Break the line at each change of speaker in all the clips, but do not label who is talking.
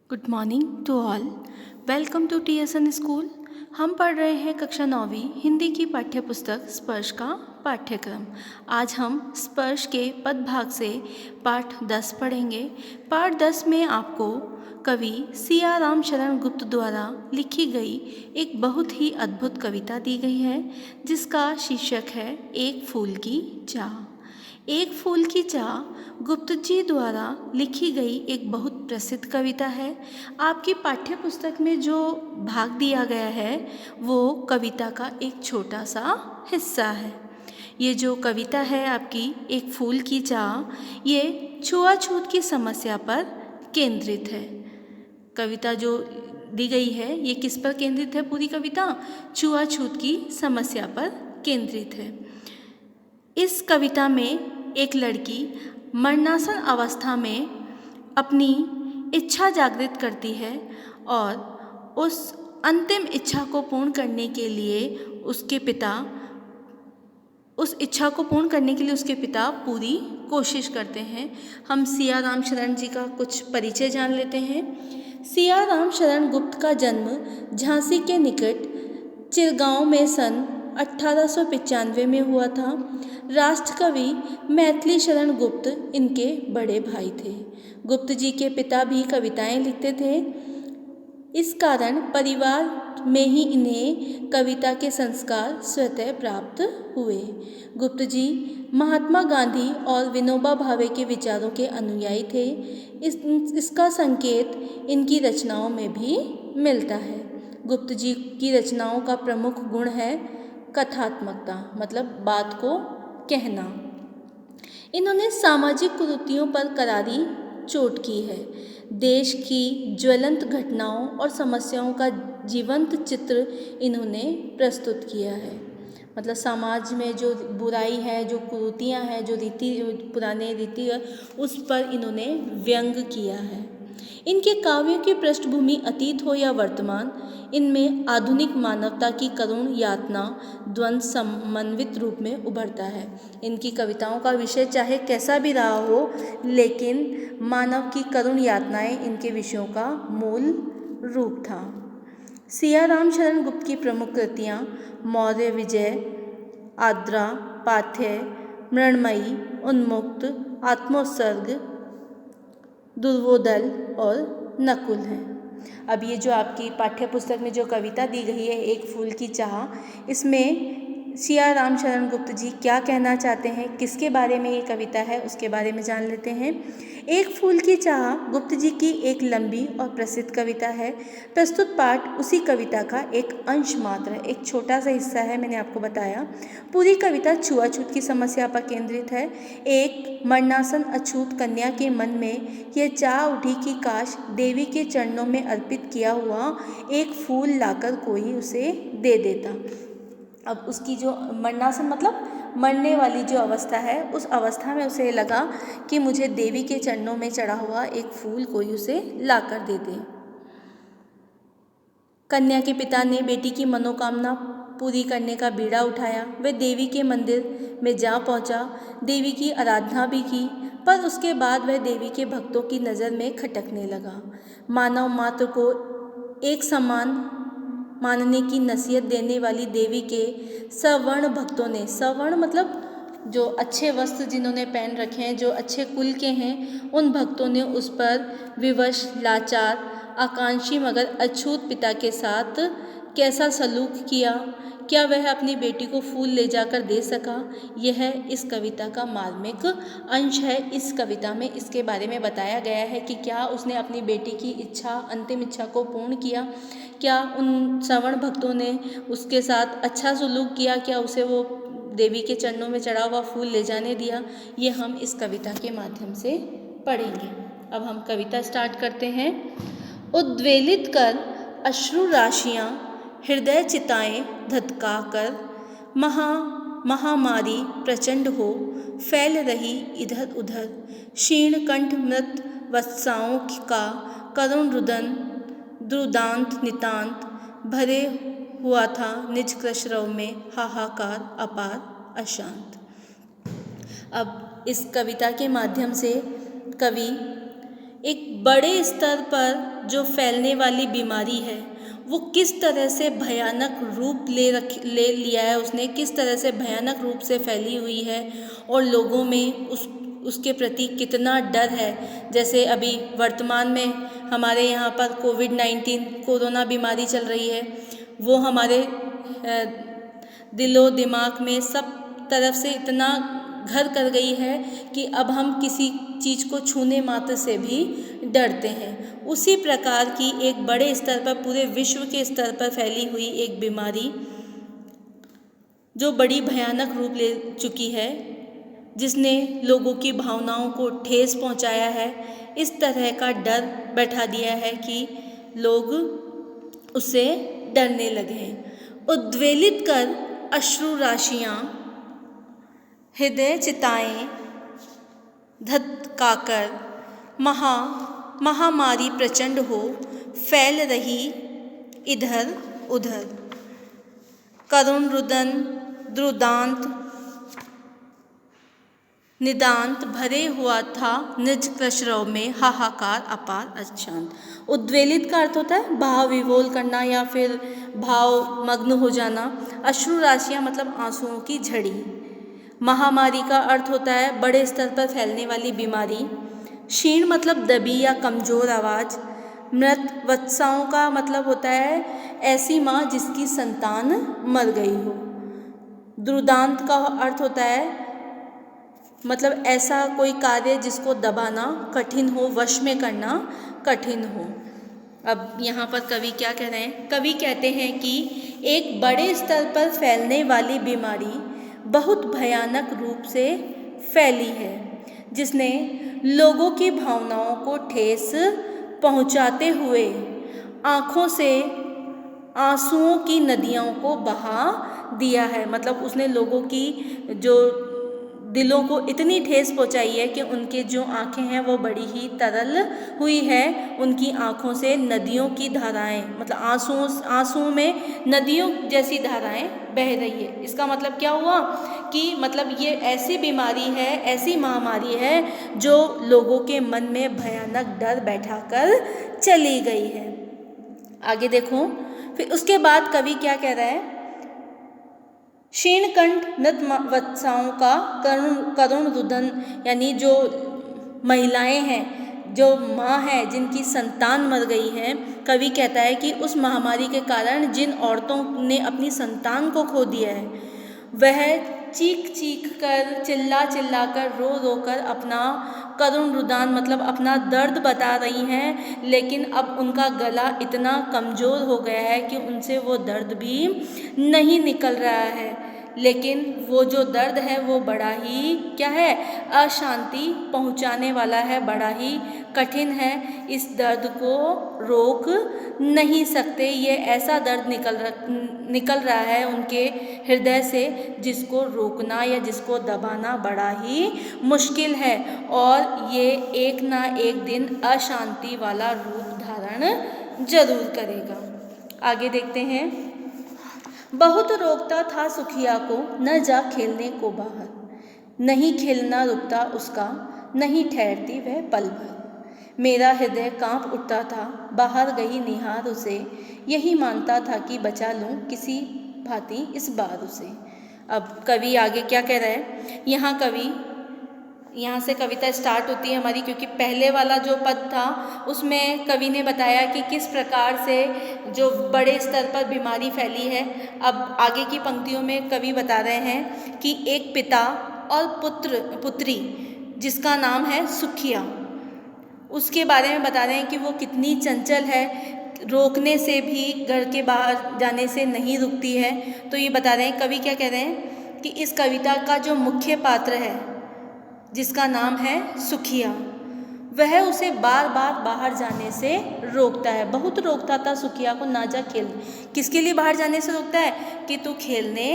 Good morning to all. Welcome to TSN school. हम पढ़ रहे हैं कक्षा 9वीं हिंदी की पाठ्य पुस्तक स्पर्श का पाठ्यक्रम। आज हम स्पर्श के पदभाग से पाठ 10 पढ़ेंगे। पाठ 10 में आपको कवि सिया राम शरण गुप्त द्वारा लिखी गई एक बहुत ही अद्भुत कविता दी गई है, जिसका शीर्षक है एक फूल की चाह। एक फूल की चाह गुप्त जी द्वारा लिखी गई एक बहुत प्रसिद्ध कविता है। आपकी पाठ्य पुस्तक में जो भाग दिया गया है वो कविता का एक छोटा सा हिस्सा है। ये जो कविता है आपकी एक फूल की चाह, ये छुआछूत की समस्या पर केंद्रित है। कविता जो दी गई है ये किस पर केंद्रित है? पूरी कविता छुआछूत की समस्या पर केंद्रित है। इस कविता में एक लड़की मरणासन अवस्था में अपनी इच्छा जागृत करती है और उस अंतिम इच्छा को पूर्ण करने के लिए उसके पिता पूरी कोशिश करते हैं। हम सिया राम शरण जी का कुछ परिचय जान लेते हैं। सिया राम शरण गुप्त का जन्म झांसी के निकट चिरगांव में सन 1895 में हुआ था। राष्ट्रकवि मैथिली शरण गुप्त इनके बड़े भाई थे। गुप्त जी के पिता भी कविताएं लिखते थे। इस कारण परिवार में ही इन्हें कविता के संस्कार स्वतः प्राप्त हुए। गुप्त जी महात्मा गांधी और विनोबा भावे के विचारों के अनुयायी थे। इसका संकेत इनकी रचनाओं में भी मिलता है। गुप्त जी की रचनाओं का प्रमुख गुण है कथात्मकता, मतलब बात को कहना। इन्होंने सामाजिक कुरीतियों पर करारी चोट की है। देश की ज्वलंत घटनाओं और समस्याओं का जीवंत चित्र इन्होंने प्रस्तुत किया है। मतलब समाज में जो बुराई है, जो कुरीतियाँ हैं, जो पुराने रीति है, उस पर इन्होंने व्यंग किया है। इनके काव्यों की पृष्ठभूमि अतीत हो या वर्तमान, इनमें आधुनिक मानवता की करुण यातना द्वंद्व समन्वित रूप में उभरता है। इनकी कविताओं का विषय चाहे कैसा भी रहा हो, लेकिन मानव की करुण यातनाएं इनके विषयों का मूल रूप था। सिया राम शरण गुप्त की प्रमुख कृतियाँ मौर्य विजय, आर्द्रा, पाथ्य, मृण्मयी, उन्मुक्त, आत्मोत्सर्ग, दुर्वोदल और नकुल हैं। अब ये जो आपकी पाठ्य पुस्तक में जो कविता दी गई है एक फूल की चाह, इसमें सिया राम शरण गुप्त जी क्या कहना चाहते हैं, किसके बारे में ये कविता है, उसके बारे में जान लेते हैं। एक फूल की चाह गुप्त जी की एक लंबी और प्रसिद्ध कविता है। प्रस्तुत पाठ उसी कविता का एक अंश मात्र है, एक छोटा सा हिस्सा है, मैंने आपको बताया। पूरी कविता छुआछूत की समस्या पर केंद्रित है। एक मरणासन अछूत कन्या के मन में यह चाह उठी कि काश देवी के चरणों में अर्पित किया हुआ एक फूल लाकर कोई उसे दे देता। अब उसकी जो मरणासन मतलब मरने वाली जो अवस्था है, उस अवस्था में उसे लगा कि मुझे देवी के चरणों में चढ़ा हुआ एक फूल कोई उसे लाकर दे दे। कन्या के पिता ने बेटी की मनोकामना पूरी करने का बीड़ा उठाया। वह देवी के मंदिर में जा पहुंचा, देवी की आराधना भी की, पर उसके बाद वह देवी के भक्तों की नज़र में खटकने लगा। मानव मात्र को एक समान मानने की नसीहत देने वाली देवी के सवर्ण भक्तों ने, सवर्ण मतलब जो अच्छे वस्त्र जिन्होंने पहन रखे हैं, जो अच्छे कुल के हैं, उन भक्तों ने उस पर विवश, लाचार, आकांक्षी मगर अछूत पिता के साथ कैसा सलूक किया। क्या वह अपनी बेटी को फूल ले जाकर दे सका? यह इस कविता का मार्मिक अंश है। इस कविता में इसके बारे में बताया गया है कि क्या उसने अपनी बेटी की इच्छा, अंतिम इच्छा को पूर्ण किया, क्या उन सवर्ण भक्तों ने उसके साथ अच्छा सलूक किया, क्या उसे वो देवी के चरणों में चढ़ा हुआ फूल ले जाने दिया। ये हम इस कविता के माध्यम से पढ़ेंगे। अब हम कविता स्टार्ट करते हैं। उद्वेलित कर अश्रु राशियाँ हृदय चिताएं धधका कर, महामारी प्रचंड हो फैल रही इधर उधर, क्षीण कंठ मृत वत्साओं का करुण रुदन द्रुदांत नितांत, भरे हुआ था निज कृशरव में हाहाकार अपार अशांत। अब इस कविता के माध्यम से कवि एक बड़े स्तर पर जो फैलने वाली बीमारी है वो किस तरह से भयानक रूप ले लिया है, उसने किस तरह से भयानक रूप से फैली हुई है और लोगों में उसके प्रति कितना डर है। जैसे अभी वर्तमान में हमारे यहाँ पर कोविड-19 कोरोना बीमारी चल रही है, वो हमारे दिलो दिमाग में सब तरफ से इतना घर कर गई है कि अब हम किसी चीज़ को छूने मात्र से भी डरते हैं। उसी प्रकार की एक बड़े स्तर पर, पूरे विश्व के स्तर पर फैली हुई एक बीमारी जो बड़ी भयानक रूप ले चुकी है, जिसने लोगों की भावनाओं को ठेस पहुंचाया है, इस तरह का डर बैठा दिया है कि लोग उससे डरने लगे हैं। उद्वेलित कर अश्रु राशियाँ, हृदय चिताएं धधकाकर महामारी प्रचंड हो फैल रही इधर उधर। करुण रुदन द्रुदांत निदांत भरे हुआ था निज कृशरव में हाहाकार अपार अशांत। उद्वेलित का अर्थ होता है भाव विभोल करना या फिर भाव मग्न हो जाना। अश्रु राशियाँ मतलब आंसुओं की झड़ी। महामारी का अर्थ होता है बड़े स्तर पर फैलने वाली बीमारी। क्षीण मतलब दबी या कमज़ोर आवाज़। मृत वत्साओं का मतलब होता है ऐसी माँ जिसकी संतान मर गई हो। द्रुदांत का अर्थ होता है मतलब ऐसा कोई कार्य जिसको दबाना कठिन हो, वश में करना कठिन हो। अब यहाँ पर कवि क्या कह रहे हैं? कवि कहते हैं कि एक बड़े स्तर पर फैलने वाली बीमारी बहुत भयानक रूप से फैली है, जिसने लोगों की भावनाओं को ठेस पहुँचाते हुए आँखों से आंसुओं की नदियों को बहा दिया है। मतलब उसने लोगों की जो दिलों को इतनी ठेस पहुंचाई है कि उनके जो आँखें हैं वो बड़ी ही तरल हुई है। उनकी आँखों से नदियों की धाराएं, मतलब आंसुओं में नदियों जैसी धाराएं बह रही है। इसका मतलब क्या हुआ कि मतलब ये ऐसी बीमारी है, ऐसी महामारी है जो लोगों के मन में भयानक डर बैठा कर चली गई है। आगे देखो, फिर उसके बाद कवि क्या कह रहा है? क्षीणकंठ नत वत्साओं का करुण रुदन, यानी जो महिलाएं हैं, जो माँ है जिनकी संतान मर गई है, कवि कहता है कि उस महामारी के कारण जिन औरतों ने अपनी संतान को खो दिया है वह चीख चीख कर, चिल्ला चिल्ला कर, रो रो कर अपना करुण रुदान मतलब अपना दर्द बता रही हैं। लेकिन अब उनका गला इतना कमज़ोर हो गया है कि उनसे वो दर्द भी नहीं निकल रहा है। लेकिन वो जो दर्द है वो बड़ा ही क्या है, अशांति पहुंचाने वाला है, बड़ा ही कठिन है। इस दर्द को रोक नहीं सकते। ये ऐसा दर्द निकल रहा है उनके हृदय से जिसको रोकना या जिसको दबाना बड़ा ही मुश्किल है, और ये एक ना एक दिन अशांति वाला रूप धारण जरूर करेगा। आगे देखते हैं। बहुत रोकता था सुखिया को न जा खेलने को बाहर, नहीं खेलना रुकता उसका, नहीं ठहरती वह पल भर। मेरा हृदय कांप उठता था बाहर गई निहार उसे, यही मानता था कि बचा लूँ किसी भांति इस बार उसे। अब कवि आगे क्या कह रहा है? यहाँ से कविता स्टार्ट होती है हमारी, क्योंकि पहले वाला जो पद था उसमें कवि ने बताया कि किस प्रकार से जो बड़े स्तर पर बीमारी फैली है। अब आगे की पंक्तियों में कवि बता रहे हैं कि एक पिता और पुत्री जिसका नाम है सुखिया, उसके बारे में बता रहे हैं कि वो कितनी चंचल है, रोकने से भी, घर के बाहर जाने से नहीं रुकती है। तो ये बता रहे हैं, कवि क्या कह रहे हैं कि इस कविता का जो मुख्य पात्र है जिसका नाम है सुखिया, वह उसे बार बार बाहर जाने से रोकता है। बहुत रोकता था सुखिया को, ना जा खेल। किसके लिए बाहर जाने से रोकता है? कि तू खेलने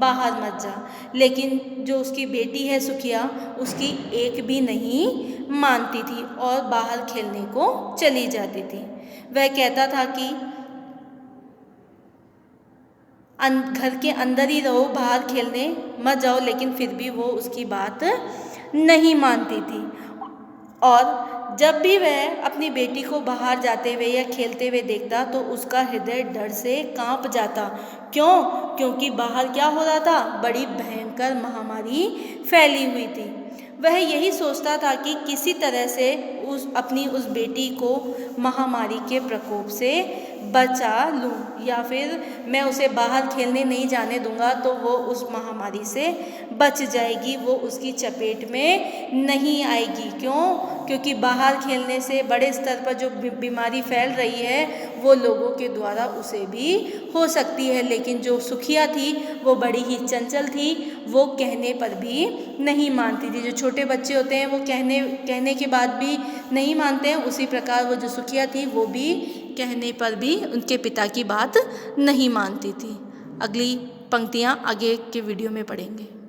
बाहर मत जा। लेकिन जो उसकी बेटी है सुखिया, उसकी एक भी नहीं मानती थी और बाहर खेलने को चली जाती थी। वह कहता था कि घर के अंदर ही रहो, बाहर खेलने मत जाओ, लेकिन फिर भी वो उसकी बात नहीं मानती थी। और जब भी वह अपनी बेटी को बाहर जाते हुए या खेलते हुए देखता तो उसका हृदय डर से कांप जाता। क्यों? क्योंकि बाहर क्या हो रहा था? बड़ी भयंकर महामारी फैली हुई थी। वह यही सोचता था कि किसी तरह से अपनी उस बेटी को महामारी के प्रकोप से बचा लूं, या फिर मैं उसे बाहर खेलने नहीं जाने दूंगा तो वो उस महामारी से बच जाएगी, वो उसकी चपेट में नहीं आएगी। क्यों? क्योंकि बाहर खेलने से बड़े स्तर पर जो बीमारी फैल रही है वो लोगों के द्वारा उसे भी हो सकती है। लेकिन जो सुखिया थी वो बड़ी ही चंचल थी, वो कहने पर भी नहीं मानती थी। जो छोटे बच्चे होते हैं वो कहने के बाद भी नहीं मानते हैं, उसी प्रकार वो जो सुखिया थी वो भी कहने पर भी उनके पिता की बात नहीं मानती थी। अगली पंक्तियाँ आगे के वीडियो में पढ़ेंगे।